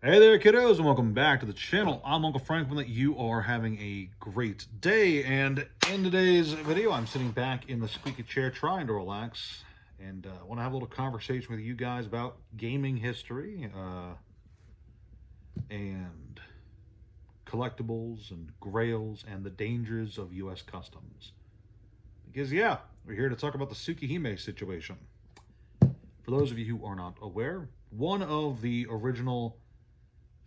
Hey there, kiddos, and welcome back to the channel. I'm Uncle Franklin. That you are having a great day. And in today's video, I'm sitting back in the squeaky chair trying to relax and want to have a little conversation with you guys about gaming history and collectibles and grails and the dangers of U.S. customs. Because, yeah, we're here to talk about the Sukiime situation. For those of you who are not aware, one of the original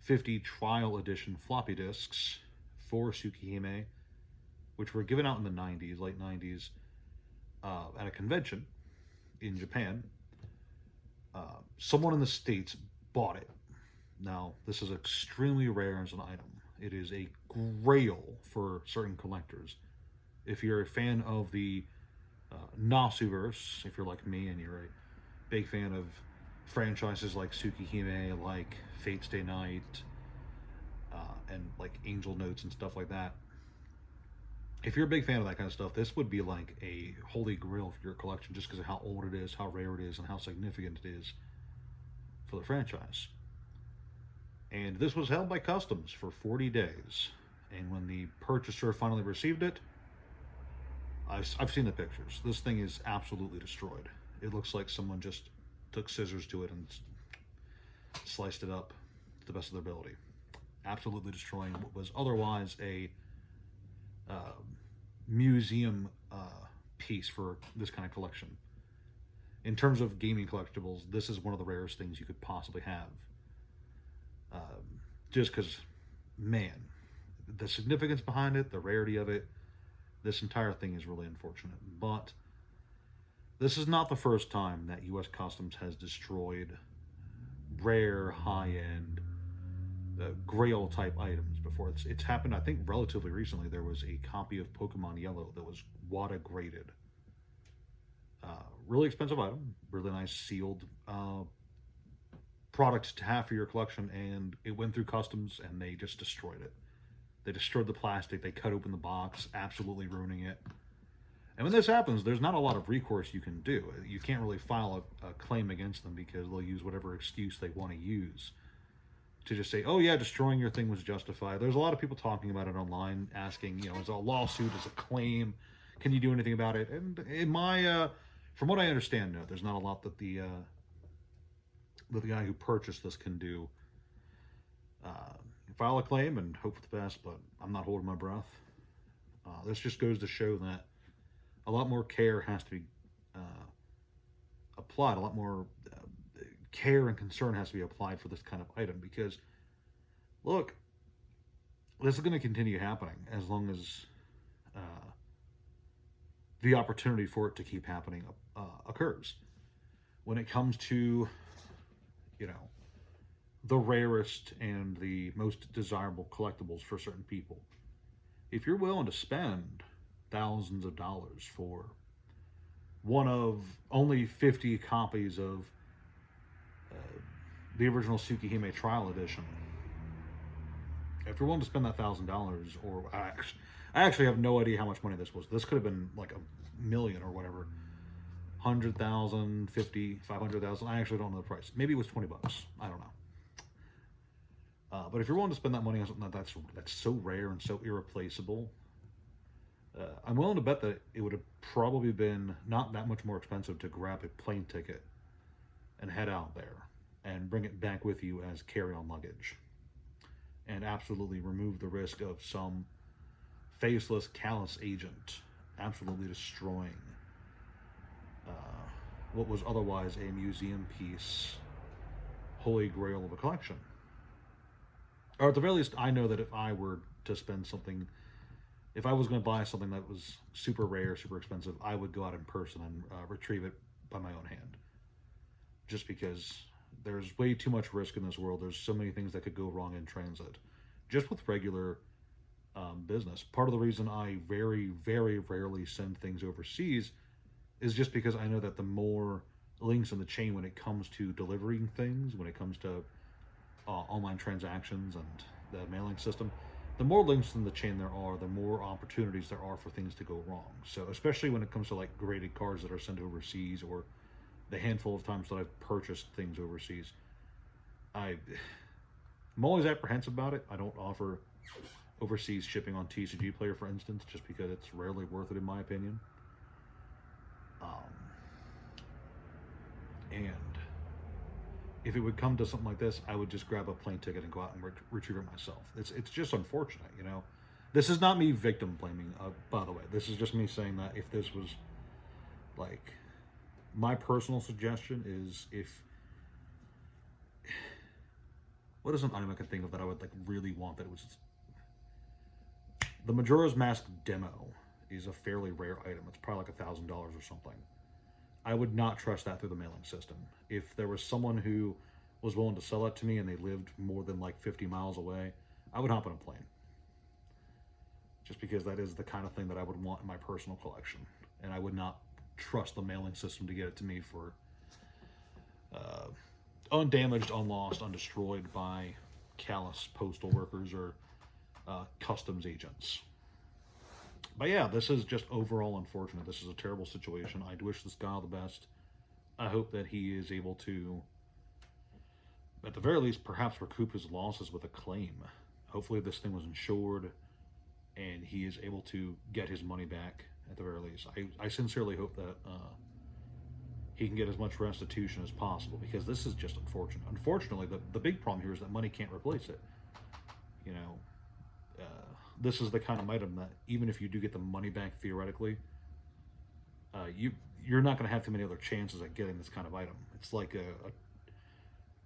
50 trial edition floppy disks for Sukiime, which were given out in the 90s, late 90s, at a convention in Japan. Someone in the States bought it. Now, this is extremely rare as an item. It is a grail for certain collectors. If you're a fan of the Nasuverse, if you're like me and you're a big fan of franchises like Sukiime, like Fate Stay Night, and like Angel Notes and stuff like that. If you're a big fan of that kind of stuff, this would be like a holy grail for your collection just because of how old it is, how rare it is, and how significant it is for the franchise. And this was held by Customs for 40 days. And when the purchaser finally received it, I've seen the pictures. This thing is absolutely destroyed. It looks like someone just took scissors to it and sliced it up to the best of their ability. Absolutely destroying what was otherwise a museum piece for this kind of collection. In terms of gaming collectibles, this is one of the rarest things you could possibly have. Just because, man, the significance behind it, the rarity of it, this entire thing is really unfortunate. But this is not the first time that U.S. Customs has destroyed rare, high-end, grail type items before. It's happened, I think, relatively recently. There was a copy of Pokemon Yellow that was WADA graded. Really expensive item, really nice sealed product to have for your collection, and it went through Customs and they just destroyed it. They destroyed the plastic, they cut open the box, absolutely ruining it. And when this happens, there's not a lot of recourse you can do. You can't really file a claim against them because they'll use whatever excuse they want to use to just say, oh yeah, destroying your thing was justified. There's a lot of people talking about it online, asking, is it a lawsuit, is it a claim, can you do anything about it? And in my, from what I understand, no, there's not a lot that the guy who purchased this can do. File a claim and hope for the best, but I'm not holding my breath. This just goes to show that a lot more care has to be applied, a lot more care and concern has to be applied for this kind of item, because look, this is going to continue happening as long as the opportunity for it to keep happening occurs. When it comes to, the rarest and the most desirable collectibles for certain people, if you're willing to spend thousands of dollars for one of only 50 copies of the original Sukiime Trial Edition, if you're willing to spend that $1,000, or I actually have no idea how much money this was. This could have been like $1 million or whatever, 100,000, 50, 500,000. I actually don't know the price. Maybe it was $20. I don't know. But if you're willing to spend that money on something that's so rare and so irreplaceable, I'm willing to bet that it would have probably been not that much more expensive to grab a plane ticket and head out there and bring it back with you as carry-on luggage, and absolutely remove the risk of some faceless, callous agent absolutely destroying what was otherwise a museum piece, holy grail of a collection. Or at the very least, I know that if I were to spend something, if I was going to buy something that was super rare, super expensive, I would go out in person and retrieve it by my own hand. Just because there's way too much risk in this world. There's so many things that could go wrong in transit. Just with regular business. Part of the reason I very, very rarely send things overseas is just because I know that the more links in the chain when it comes to delivering things, when it comes to online transactions and the mailing system, the more links in the chain there are, the more opportunities there are for things to go wrong. So especially when it comes to like graded cards that are sent overseas, or the handful of times that I've purchased things overseas, I'm always apprehensive about it. I don't offer overseas shipping on TCG Player, for instance, just because it's rarely worth it in my opinion. And if it would come to something like this, I would just grab a plane ticket and go out and retrieve it myself. It's just unfortunate, you know. This is not me victim blaming, by the way. This is just me saying that if this was, like, my personal suggestion is if, what is an item I can think of that I would, like, really want that it was, the Majora's Mask demo is a fairly rare item. It's probably like $1,000 or something. I would not trust that through the mailing system. If there was someone who was willing to sell it to me and they lived more than like 50 miles away, I would hop on a plane. Just because that is the kind of thing that I would want in my personal collection. And I would not trust the mailing system to get it to me for undamaged, unlost, undestroyed by callous postal workers or customs agents. But yeah, this is just overall unfortunate. This is a terrible situation. I wish this guy all the best. I hope that he is able to, at the very least, perhaps recoup his losses with a claim. Hopefully this thing was insured and he is able to get his money back at the very least. I sincerely hope that he can get as much restitution as possible, because this is just unfortunate. Unfortunately, the big problem here is that money can't replace it. You know, this is the kind of item that even if you do get the money back theoretically, you're not going to have too many other chances at getting this kind of item. It's like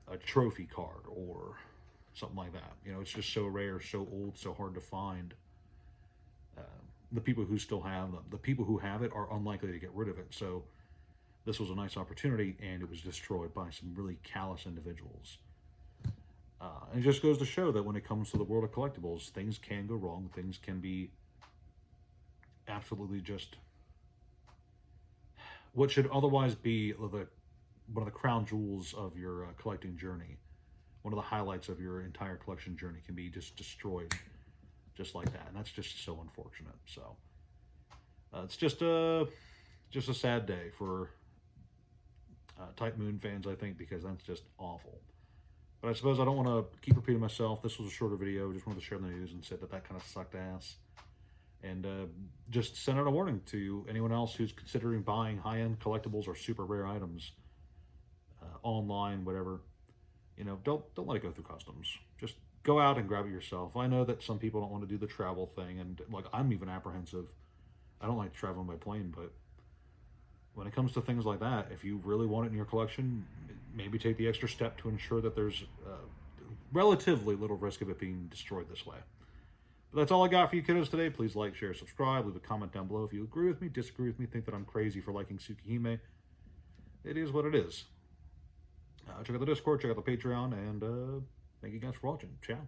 a trophy card or something like that. You know, it's just so rare, so old, so hard to find. The people who still have them, the people who have it are unlikely to get rid of it. So this was a nice opportunity, and it was destroyed by some really callous individuals. And it just goes to show that when it comes to the world of collectibles, things can go wrong. Things can be absolutely just what should otherwise be one of the crown jewels of your collecting journey. One of the highlights of your entire collection journey can be just destroyed just like that. And that's just so unfortunate. So it's just a sad day for Type Moon fans, I think, because that's just awful. But I suppose I don't want to keep repeating myself. This was a shorter video. Just wanted to share the news and say that kind of sucked ass. And just send out a warning to anyone else who's considering buying high-end collectibles or super rare items online, whatever. You know, don't let it go through customs. Just go out and grab it yourself. I know that some people don't want to do the travel thing, and like I'm even apprehensive. I don't like traveling by plane, but when it comes to things like that, if you really want it in your collection, maybe take the extra step to ensure that there's relatively little risk of it being destroyed this way. But that's all I got for you kiddos today. Please like, share, subscribe, leave a comment down below if you agree with me, disagree with me, think that I'm crazy for liking Sukiime. It is what it is. Check out the Discord, check out the Patreon, and thank you guys for watching. Ciao.